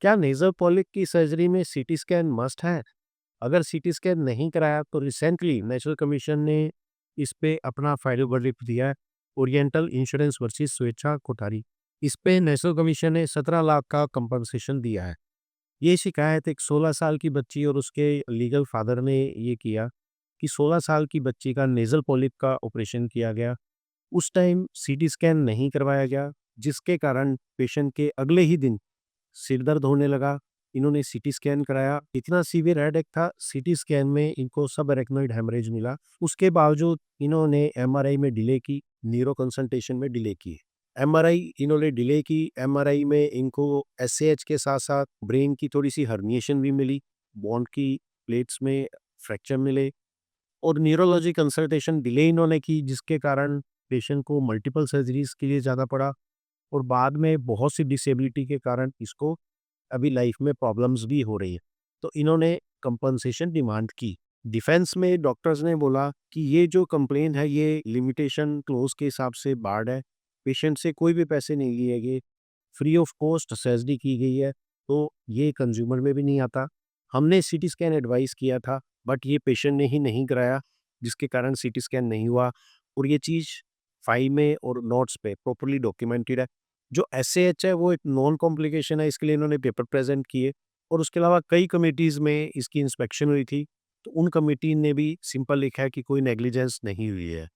क्या nasal polyp की surgery में सीटी स्कैन मस्ट है? अगर सीटी स्कैन नहीं कराया तो रिसेंटली नेशनल कमीशन ने इस पे अपना फाइनल वर्डिक्ट दिया है, ओरिएंटल इंश्योरेंस वर्सेस स्वेच्छा कोठारी। इस पे नेशनल कमीशन ने 17 लाख का कंपनसेशन दिया है। ये शिकायत एक 16 साल की बच्ची और उसके लीगल फादर ने ये किया कि 16 साल की बच्ची का नेज़ल पॉलिप का ऑपरेशन किया गया। उस टाइम सीटी स्कैन नहीं करवाया गया, जिसके कारण पेशेंट के अगले ही दिन सिर दर्द होने लगा। इन्होंने सीटी स्कैन कराया, इतना सीवियर हेडेक था, सीटी स्कैन में इनको सब अरेक्नॉइड हेमरेज मिला। उसके बावजूद इन्होंने एमआरआई में डिले की, न्यूरो कंसल्टेशन में डिले की। एमआरआई इन्होंने डिले की, एमआरआई में इनको एसएएच के साथ-साथ ब्रेन की थोड़ी-सी हर्निएशन भी मिली, बोन की प्लेट्स में फ्रैक्चर मिले और न्यूरोलॉजी कंसल्टेशन डिले इन्होंने की, जिसके कारण पेशेंट को मल्टीपल सर्जरीज़ के लिए जाना पड़ा और बाद में बहुत सी डिसेबिलिटी के कारण इसको अभी लाइफ में प्रॉब्लम्स भी हो रही है। तो इन्होंने कंपनसेशन डिमांड की। डिफेंस में डॉक्टर्स ने बोला कि ये जो कंप्लेन है ये लिमिटेशन क्लोज के हिसाब से बार्ड है। पेशेंट से कोई भी पैसे नहीं लिए गए, फ्री ऑफ कॉस्ट सर्जरी की गई है, तो ये कंज्यूमर में भी नहीं आता। हमने सीटी स्कैन एडवाइस किया था, बट ये पेशेंट ने ही नहीं कराया, जिसके कारण सीटी स्कैन नहीं हुआ और ये चीज़ फाइल में और नोट्स पे प्रॉपर्ली डॉक्यूमेंटेड है। जो एसएएच है वो एक नॉन कॉम्प्लिकेशन है, इसके लिए इन्होंने पेपर प्रेज़ेंट किए और उसके अलावा कई कमिटीज़ में इसकी इंस्पेक्शन हुई थी, तो उन कमिटी ने भी सिंपल लिखा है कि कोई नेग्लिजेंस नहीं हुई है।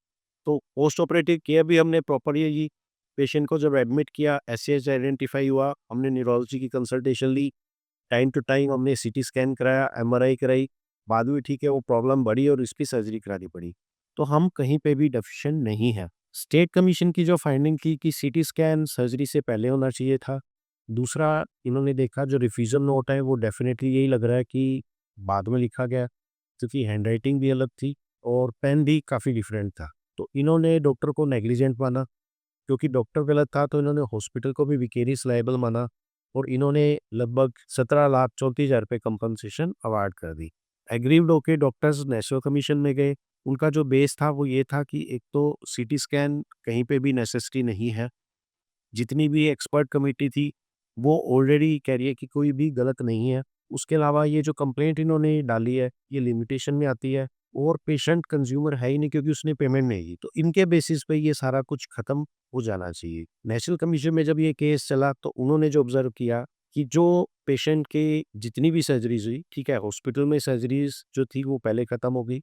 तो पोस्ट ऑपरेटिव केयर भी हमने प्रॉपर्ली ली, पेशेंट को जब एडमिट किया, एसएएच आइडेंटिफाई हुआ, हमने न्यूरोलॉजी की कंसल्टेशन ली, टाइम टू टाइम हमने सीटी स्कैन कराया, एमआरआई कराई, बाद में ठीक है वो प्रॉब्लम बढ़ी और इसकी सर्जरी करानी पड़ी। तो हम कहीं पे भी डेफिशिएंट नहीं हैं। स्टेट कमीशन की जो फाइंडिंग थी कि सीटी स्कैन सर्जरी से पहले होना चाहिए था। दूसरा इन्होंने देखा जो रिवीजन नोट है वो डेफ़िनेटली यही लग रहा है कि बाद में लिखा गया, क्योंकि हैंडराइटिंग भी अलग थी और पेन भी काफ़ी डिफरेंट था। तो इन्होंने डॉक्टर को नेग्लिजेंट माना, क्योंकि डॉक्टर गलत था तो इन्होंने हॉस्पिटल को भी विकेरियस लायबल माना और इन्होंने लगभग 17,34,000 कंपनसेशन अवार्ड कर दी। एग्रीव्ड होके डॉक्टर्स नेशनल कमीशन में गए। उनका जो बेस था वो ये था कि एक तो सीटी स्कैन कहीं पे भी नेसेसिटी नहीं है। जितनी भी एक्सपर्ट कमेटी थी, वो ऑलरेडी कह रही है कि कोई भी गलत नहीं है। उसके अलावा ये जो कंप्लेंट इन्होंने डाली है, ये लिमिटेशन में आती है और पेशेंट कंज़्यूमर है ही नहीं क्योंकि उसने पेमेंट नहीं की। तो इनके बेसिस पे ये सारा कुछ खत्म हो जाना चाहिए। नेशनल कमीशन में जब ये केस चला तो उन्होंने जो ऑब्ज़र्व किया कि जो पेशेंट के जितनी भी सर्जरीज़ हुई, ठीक है, हॉस्पिटल में सर्जरीज़ जो थी वो पहले खत्म हो गई,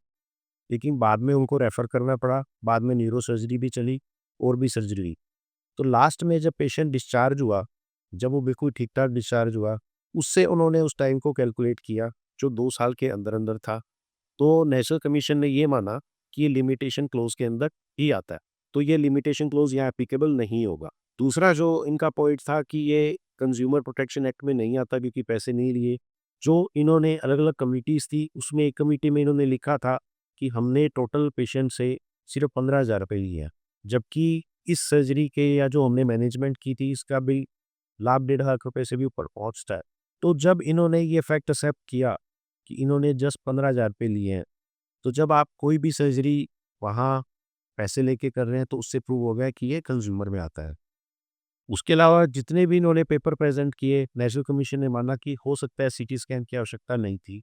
लेकिन बाद में उनको रेफ़र करना पड़ा, बाद में न्यूरो सर्जरी भी चली और भी सर्जरी हुई। तो लास्ट में जब पेशेंट डिस्चार्ज हुआ, जब वो बिल्कुल ठीक-ठाक डिस्चार्ज हुआ, उससे उन्होंने उस टाइम को कैलकुलेट किया, जो 2 साल के अंदर-अंदर था। तो नेशनल कमीशन ने ये माना कि ये लिमिटेशन क्लॉज़ के अंदर ही आता है, तो ये लिमिटेशन क्लॉज़ यहाँ एप्लीकेबल नहीं होगा। दूसरा जो इनका पॉइंट था कि ये कंज़्यूमर प्रोटेक्शन एक्ट में नहीं आता क्योंकि पैसे नहीं लिए। जो इन्होंने अलग-अलग कमिटीज़ थी, उसमें एक कमिटी में इन्होंने लिखा था कि हमने टोटल पेशेंट से सिर्फ़ ₹15,000 लिए हैं, जबकि इस सर्जरी के या जो हमने मैनेजमेंट की थी इसका बिल लाख डेढ़ लाख रुपए से भी ऊपर पहुँचता है। तो जब इन्होंने ये फैक्ट एक्सेप्ट किया कि इन्होंने जस्ट ₹15,000 लिए हैं, तो जब आप कोई भी सर्जरी वहाँ पैसे लेके कर रहे हैं तो उससे प्रूव हो गया कि ये कंज़्यूमर में आता है। उसके अलावा जितने भी इन्होंने पेपर प्रेज़ेंट किए, नेशनल कमीशन ने माना कि हो सकता है सीटी स्कैन की आवश्यकता नहीं थी।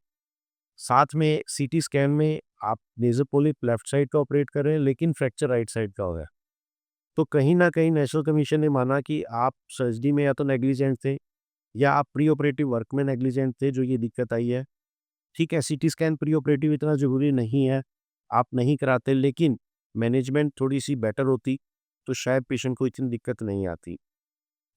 साथ में सीटी स्कैन में आप नेज़ल पॉलिप लेफ्ट साइड का ऑपरेट कर रहे हैं लेकिन फ्रैक्चर राइट साइड का हो गया। तो कहीं न कहीं नेशनल कमीशन ने माना कि आप सर्जरी में या तो नेग्लिजेंट थे या आप प्री ऑपरेटिव वर्क में नेग्लिजेंट थे, जो ये दिक्कत आई है। ठीक है, सीटी स्कैन प्री ऑपरेटिव इतना ज़रूरी नहीं है, आप नहीं कराते, लेकिन मैनेजमेंट थोड़ी-सी बेटर होती, तो शायद पेशेंट को इतनी दिक्कत नहीं आती।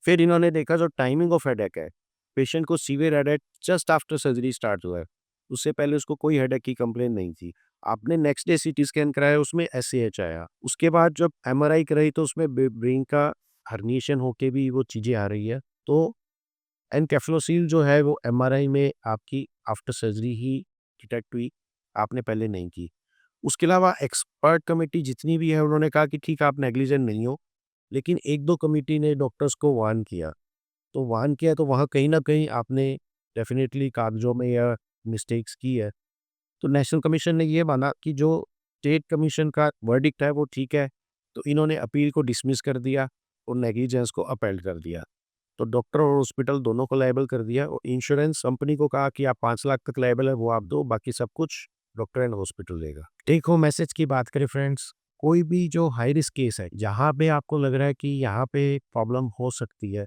फिर इन्होंने देखा जो टाइमिंग ऑफ हेडेक है, पेशेंट को severe headache just after surgery start हुआ है। उससे पहले उसको कोई हेडेक की कंप्लेंट नहीं थी। आपने नेक्स्ट डे सीटी स्कैन कराया, उसमें एसएएच आया। उसके बाद जब एमआरआई कराई तो उसमें ब्रेन का हर्निएशन होके भी वो चीज़ें आ रही है। तो एनकेफ़ेलोसील जो है वो एमआरआई में आपकी आफ्टर सर्जरी ही डिटेक्ट हुई, आपने पहले नहीं की। उसके अलावा एक्सपर्ट कमिटी जितनी भी है उन्होंने कहा कि ठीक है आप नेग्लिजेंट नहीं हो, लेकिन 1-2 कमिटी ने डॉक्टर्स को वार्न किया। तो वार्न किया तो वहाँ कहीं न कहीं आपने डेफ़िनिटली कागज़ों में या मिस्टेक्स की है। तो नेशनल कमीशन ने ये माना कि जो स्टेट कमीशन का वर्डिक्ट है वो ठीक है, तो इन्होंने अपील को डिसमिस कर दिया और नेग्लिजेंस को अपहेल्ड कर दिया। तो डॉक्टर और हॉस्पिटल दोनों को लायबल कर दिया और इंश्योरेंस कंपनी को कहा कि आप 5 लाख तक लायबल है वो आप दो, बाकी सब कुछ डॉक्टर एंड हॉस्पिटल देगा। टेक होम मैसेज की बात करें फ्रेंड्स, कोई भी जो हाई रिस्क केस है, जहाँ पे आपको लग रहा है कि यहाँ पे प्रॉब्लम हो सकती है,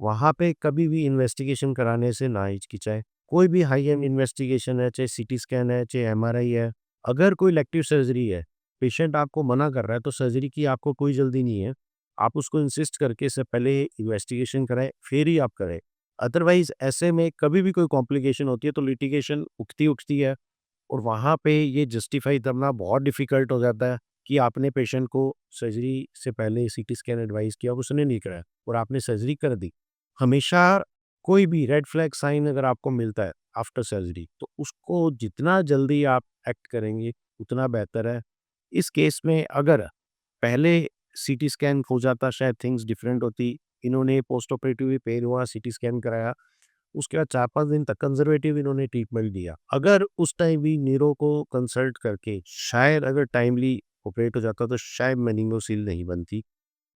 वहाँ पे कभी भी इन्वेस्टिगेशन कराने से ना हिचकिचाएँ। कोई भी हाई एंड इन्वेस्टिगेशन है, चाहे सीटी स्कैन है, चाहे एमआरआई है, अगर कोई इलेक्टिव सर्जरी है, पेशेंट आपको मना कर रहा है, तो सर्जरी की आपको कोई जल्दी नहीं है। आप उसको इंसिस्ट करके इससे पहले इन्वेस्टिगेशन कराएँ, फिर ही आप करें। अदरवाइज़ ऐसे में कभी भी कोई कॉम्प्लिकेशन होती है, तो लिटिगेशन उठती है और वहाँ पे ये जस्टिफ़ाई करना बहुत डिफ़िकल्ट हो जाता है कि आपने पेशेंट को सर्जरी से पहले सीटी स्कैन एडवाइस किया, उसने नहीं कराया और आपने सर्जरी कर दी। हमेशा कोई भी रेड फ्लैग साइन अगर आपको मिलता है आफ्टर सर्जरी, तो उसको जितना जल्दी आप एक्ट करेंगे, उतना बेहतर है। इस केस में अगर पहले सीटी स्कैन हो जाता, शायद थिंग्स डिफरेंट होती। इन्होंने पोस्ट ऑपरेटिव भी पेन हुआ, सीटी स्कैन कराया, उसके बाद 4-5 दिन तक कंज़र्वेटिव इन्होंने ट्रीटमेंट दिया। अगर उस टाइम भी न्यूरो को कंसल्ट करके शायद अगर टाइमली ऑपरेट हो जाता, तो शायद मेनिंगोसील नहीं बनती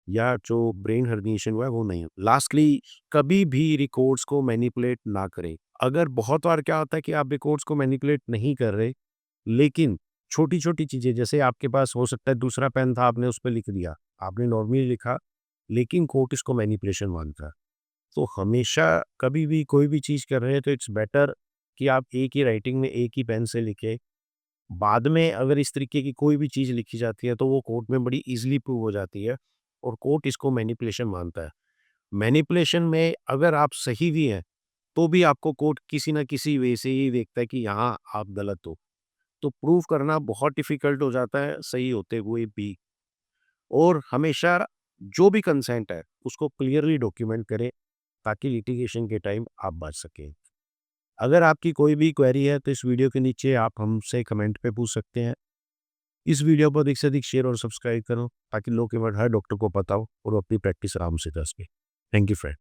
या जो ब्रेन हर्निएशन हुआ है वो नहीं। लास्टली, कभी भी रिकॉर्ड्स को मैनिपुलेट ना करें। अगर बहुत बार क्या होता है कि आप रिकॉर्ड्स को मैनिपुलेट नहीं कर रहे, लेकिन छोटी-छोटी चीज़ें, जैसे आपके पास हो सकता है दूसरा पेन था, आपने उस पे लिख दिया, आपने नॉर्मली लिखा, लेकिन कोर्ट इसको मैनिपुलेशन मानता है। तो हमेशा कभी भी कोई भी चीज़ कर रहे हैं तो इट्स बेटर कि आप एक ही राइटिंग में एक ही पेन से लिखें। बाद में अगर इस तरीके की कोई भी चीज़ लिखी जाती है तो वो कोर्ट में बड़ी ईज़िली प्रूव हो जाती है और कोर्ट इसको मैनिपुलेशन मानता है। मैनिपुलेशन में अगर आप सही भी हैं, तो भी आपको कोर्ट किसी न किसी वे से ही देखता है कि यहाँ आप गलत हो। तो प्रूव करना बहुत डिफ़िकल्ट हो जाता है सही होते हुए भी। और हमेशा जो भी कंसेंट है उसको क्लियरली डॉक्यूमेंट करें ताकि लिटिगेशन के टाइम आप बच सकें। अगर आपकी कोई भी क्वेरी है तो इस वीडियो के नीचे आप हमसे कमेंट पे पूछ सकते हैं। इस वीडियो को अधिक से अधिक शेयर और सब्सक्राइब करो ताकि लोग केवल हर डॉक्टर को पता हो और वो अपनी प्रैक्टिस आराम से कर सके। Thank you friend.